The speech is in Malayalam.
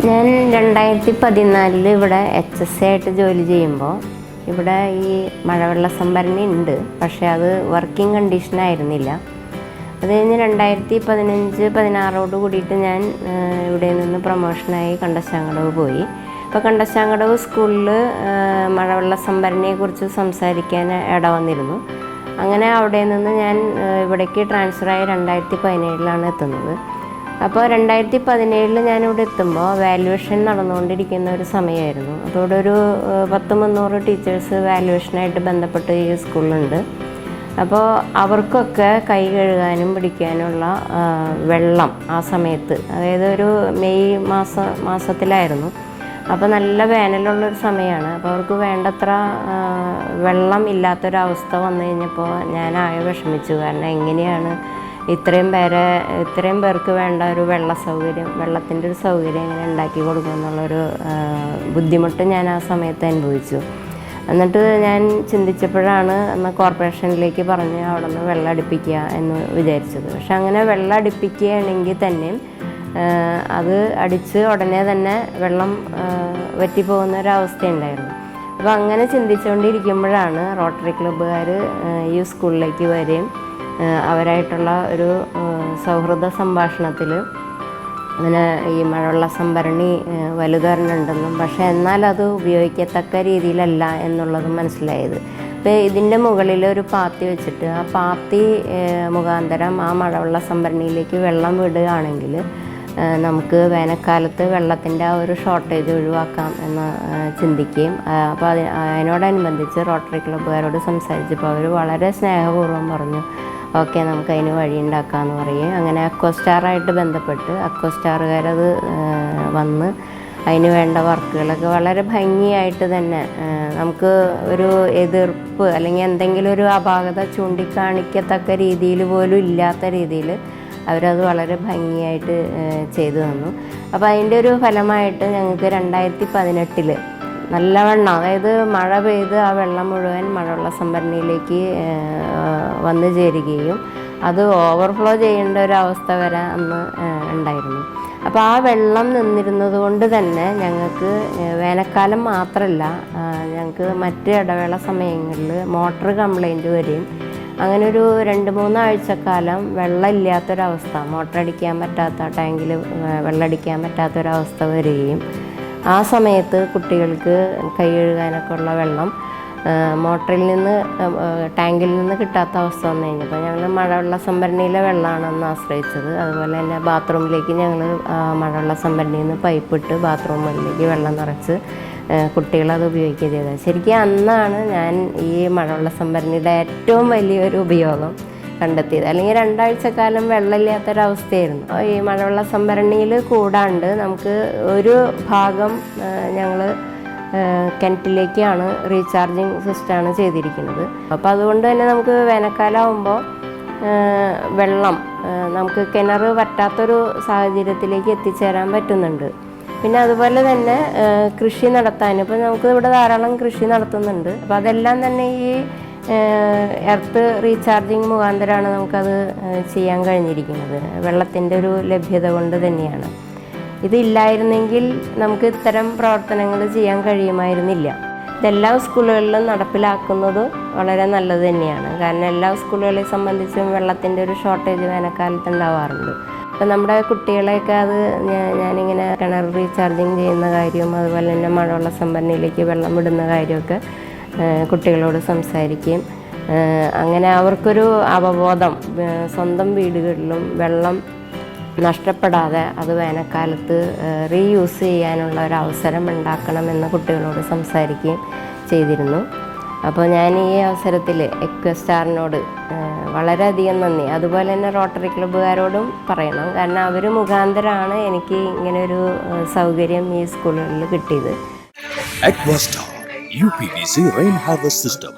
ഞാൻ 2014 ഇവിടെ HSC ആയിട്ട് ജോലി ചെയ്യുമ്പോൾ ഇവിടെ ഈ മഴവെള്ള സംഭരണി ഉണ്ട്, പക്ഷേ അത് വർക്കിംഗ് കണ്ടീഷനായിരുന്നില്ല. അത് കഴിഞ്ഞ് 2015-16 കൂടിയിട്ട് ഞാൻ ഇവിടെ നിന്ന് പ്രൊമോഷനായി കണ്ടശാങ്കടവ് പോയി. അപ്പോൾ കണ്ടശാങ്കടവ് സ്കൂളിൽ മഴവെള്ള സംഭരണിയെക്കുറിച്ച് സംസാരിക്കാൻ ഇട വന്നിരുന്നു. അങ്ങനെ അവിടെ നിന്ന് ഞാൻ ഇവിടേക്ക് ട്രാൻസ്ഫറായി 2017 എത്തുന്നത്. അപ്പോൾ 2017 ഞാനിവിടെ എത്തുമ്പോൾ വാല്യുവേഷൻ നടന്നുകൊണ്ടിരിക്കുന്ന ഒരു സമയമായിരുന്നു. അപ്പോൾ ഇവിടെ ഒരു 10-300 ടീച്ചേഴ്സ് വാല്യുവേഷനായിട്ട് ബന്ധപ്പെട്ട് ഈ സ്കൂളിലുണ്ട്. അപ്പോൾ അവർക്കൊക്കെ കൈ കഴുകാനും പിടിക്കാനുള്ള വെള്ളം ആ സമയത്ത്, അതായത് ഒരു മെയ് മാസത്തിലായിരുന്നു. അപ്പോൾ നല്ല വേനലുള്ളൊരു സമയമാണ്. അപ്പോൾ അവർക്ക് വേണ്ടത്ര വെള്ളം ഇല്ലാത്തൊരവസ്ഥ വന്നു കഴിഞ്ഞപ്പോൾ ഞാനാകെ വിഷമിച്ചു. കാരണം എങ്ങനെയാണ് ഇത്രയും പേർക്ക് വേണ്ട ഒരു വെള്ളത്തിൻ്റെ ഒരു സൗകര്യം എങ്ങനെ ഉണ്ടാക്കി കൊടുക്കുമെന്നുള്ളൊരു ബുദ്ധിമുട്ട് ഞാൻ ആ സമയത്ത് അനുഭവിച്ചു. എന്നിട്ട് ഞാൻ ചിന്തിച്ചപ്പോഴാണ് എന്നാൽ കോർപ്പറേഷനിലേക്ക് പറഞ്ഞ് അവിടെ നിന്ന് വെള്ളം അടുപ്പിക്കുക എന്ന് വിചാരിച്ചത്. പക്ഷെ അങ്ങനെ വെള്ളം അടുപ്പിക്കുകയാണെങ്കിൽ തന്നെയും അത് അടിച്ച് ഉടനെ തന്നെ വെള്ളം വറ്റിപ്പോകുന്ന ഒരവസ്ഥയുണ്ടായിരുന്നു. അപ്പോൾ അങ്ങനെ ചിന്തിച്ചുകൊണ്ടിരിക്കുമ്പോഴാണ് റോട്ടറി ക്ലബ്ബുകാർ ഈ സ്കൂളിലേക്ക് വരികയും അവരായിട്ടുള്ള ഒരു സൗഹൃദ സംഭാഷണത്തിൽ അങ്ങനെ ഈ മഴവെള്ള സംഭരണി വലുതൊരെണ്ണുണ്ടെന്നും പക്ഷേ എന്നാൽ അത് ഉപയോഗിക്കത്തക്ക രീതിയിലല്ല എന്നുള്ളതും മനസ്സിലായത്. അപ്പോൾ ഇതിൻ്റെ മുകളിൽ ഒരു പാത്തി വെച്ചിട്ട് ആ പാത്തി മുഖാന്തരം ആ മഴവെള്ള സംഭരണിയിലേക്ക് വെള്ളം വിടുകയാണെങ്കിൽ നമുക്ക് വേനൽക്കാലത്ത് വെള്ളത്തിൻ്റെ ആ ഒരു ഷോർട്ടേജ് ഒഴിവാക്കാം എന്ന് ചിന്തിക്കുകയും അപ്പോൾ അതിനോടനുബന്ധിച്ച് റോട്ടറി ക്ലബ്ബുകാരോട് സംസാരിച്ചപ്പോൾ അവർ വളരെ സ്നേഹപൂർവ്വം പറഞ്ഞു, ഓക്കെ നമുക്ക് അതിന് വഴി ഉണ്ടാക്കാമെന്ന് പറയും. അങ്ങനെ അക്വ സ്റ്റാറായിട്ട് ബന്ധപ്പെട്ട് അക്വ സ്റ്റാറുകാരത് വന്ന് അതിന് വേണ്ട വർക്കുകളൊക്കെ വളരെ ഭംഗിയായിട്ട് തന്നെ നമുക്ക് ഒരു എതിർപ്പ് അല്ലെങ്കിൽ എന്തെങ്കിലും ഒരു അപാകത ചൂണ്ടിക്കാണിക്കത്തക്ക രീതിയിൽ പോലും ഇല്ലാത്ത രീതിയിൽ അവരത് വളരെ ഭംഗിയായിട്ട് ചെയ്തു തന്നു. അപ്പോൾ അതിൻ്റെ ഒരു ഫലമായിട്ട് ഞങ്ങൾക്ക് 2018 നല്ലവണ്ണം, അതായത് മഴ പെയ്ത് ആ വെള്ളം മുഴുവൻ മഴവെള്ള സംഭരണിയിലേക്ക് വന്നു ചേരുകയും അത് ഓവർഫ്ലോ ചെയ്യേണ്ട ഒരവസ്ഥ വരെ അന്ന് ഉണ്ടായിരുന്നു. അപ്പോൾ ആ വെള്ളം നിന്നിരുന്നത് കൊണ്ട് തന്നെ ഞങ്ങൾക്ക് വേനൽക്കാലം മാത്രമല്ല, ഞങ്ങൾക്ക് മറ്റ് ഇടവേള സമയങ്ങളിൽ മോട്ടർ കംപ്ലൈൻറ്റ് വരികയും അങ്ങനെ ഒരു 2-3 ആഴ്ചക്കാലം വെള്ളം ഇല്ലാത്തൊരവസ്ഥ, മോട്ടർ അടിക്കാൻ പറ്റാത്ത, ടാങ്കിൽ വെള്ളം അടിക്കാൻ പറ്റാത്തൊരവസ്ഥ വരികയും ആ സമയത്ത് കുട്ടികൾക്ക് കൈ കഴുകാനൊക്കെ ഉള്ള വെള്ളം ടാങ്കിൽ നിന്ന് കിട്ടാത്ത അവസ്ഥ വന്നു കഴിഞ്ഞപ്പോൾ ഞങ്ങൾ മഴവെള്ള സംഭരണിയിലെ വെള്ളമാണ് അന്ന് ആശ്രയിച്ചത്. അതുപോലെ തന്നെ ബാത്റൂമിലേക്ക് ഞങ്ങൾ മഴവെള്ള സംഭരണിയിൽ നിന്ന് പൈപ്പിട്ട് ബാത്റൂമിലേക്ക് വെള്ളം നിറച്ച് കുട്ടികളത് ഉപയോഗിക്കുക ചെയ്തത്. ശരിക്കും അന്നാണ് ഞാൻ ഈ മഴവെള്ള സംഭരണിയുടെ ഏറ്റവും വലിയൊരു ഉപയോഗം കണ്ടെത്തിയത്. അല്ലെങ്കിൽ 2 ആഴ്ചക്കാലം വെള്ളമില്ലാത്തൊരവസ്ഥയായിരുന്നു. ഈ മഴവെള്ള സംഭരണിയിൽ കൂടാണ്ട് നമുക്ക് ഒരു ഭാഗം ഞങ്ങൾ കിണറ്റിലേക്കാണ് റീചാർജിങ് സിസ്റ്റമാണ് ചെയ്തിരിക്കുന്നത്. അപ്പോൾ അതുകൊണ്ട് തന്നെ നമുക്ക് വേനൽക്കാലം ആകുമ്പോൾ വെള്ളം നമുക്ക് കിണർ വറ്റാത്തൊരു സാഹചര്യത്തിലേക്ക് എത്തിച്ചേരാൻ പറ്റുന്നുണ്ട്. പിന്നെ അതുപോലെ തന്നെ കൃഷി നടത്താൻ, ഇപ്പോൾ നമുക്ക് ഇവിടെ ധാരാളം കൃഷി നടത്തുന്നുണ്ട്. അപ്പോൾ അതെല്ലാം തന്നെ ഈ എർത്ത് റീചാർജിങ് മുഖാന്തരമാണ് നമുക്കത് ചെയ്യാൻ കഴിഞ്ഞിരിക്കുന്നത്. വെള്ളത്തിൻ്റെ ഒരു ലഭ്യത കൊണ്ട് തന്നെയാണ്. ഇതില്ലായിരുന്നെങ്കിൽ നമുക്ക് ഇത്തരം പ്രവർത്തനങ്ങൾ ചെയ്യാൻ കഴിയുമായിരുന്നില്ല. ഇതെല്ലാ സ്കൂളുകളിലും നടപ്പിലാക്കുന്നത് വളരെ നല്ലത് തന്നെയാണ്. കാരണം എല്ലാ സ്കൂളുകളെ സംബന്ധിച്ചും വെള്ളത്തിൻ്റെ ഒരു ഷോർട്ടേജ് വേനൽക്കാലത്ത് ഉണ്ടാവാറുണ്ട്. അപ്പോൾ നമ്മുടെ കുട്ടികളെയൊക്കെ അത് ഞാനിങ്ങനെ കിണർ റീചാർജിങ് ചെയ്യുന്ന കാര്യവും അതുപോലെ തന്നെ മഴവെള്ള സംഭരണിയിലേക്ക് വെള്ളം വിടുന്ന കാര്യമൊക്കെ കുട്ടികളോട് സംസാരിക്കുകയും അങ്ങനെ അവർക്കൊരു അവബോധം, സ്വന്തം വീടുകളിലും വെള്ളം നഷ്ടപ്പെടാതെ അത് വേനൽക്കാലത്ത് റീയൂസ് ചെയ്യാനുള്ള ഒരു അവസരം ഉണ്ടാക്കണമെന്ന് കുട്ടികളോട് സംസാരിക്കുകയും ചെയ്തിരുന്നു. അപ്പോൾ ഞാൻ ഈ അവസരത്തിൽ അക്വ സ്റ്റാറിനോട് വളരെയധികം നന്ദി, അതുപോലെ തന്നെ റോട്ടറി ക്ലബ്ബുകാരോടും പറയണം. കാരണം അവർ മുഖാന്തരമാണ് എനിക്ക് ഇങ്ങനൊരു സൗകര്യം ഈ സ്കൂളുകളിൽ കിട്ടിയത്. Aqua Star uPVC rain harvest system.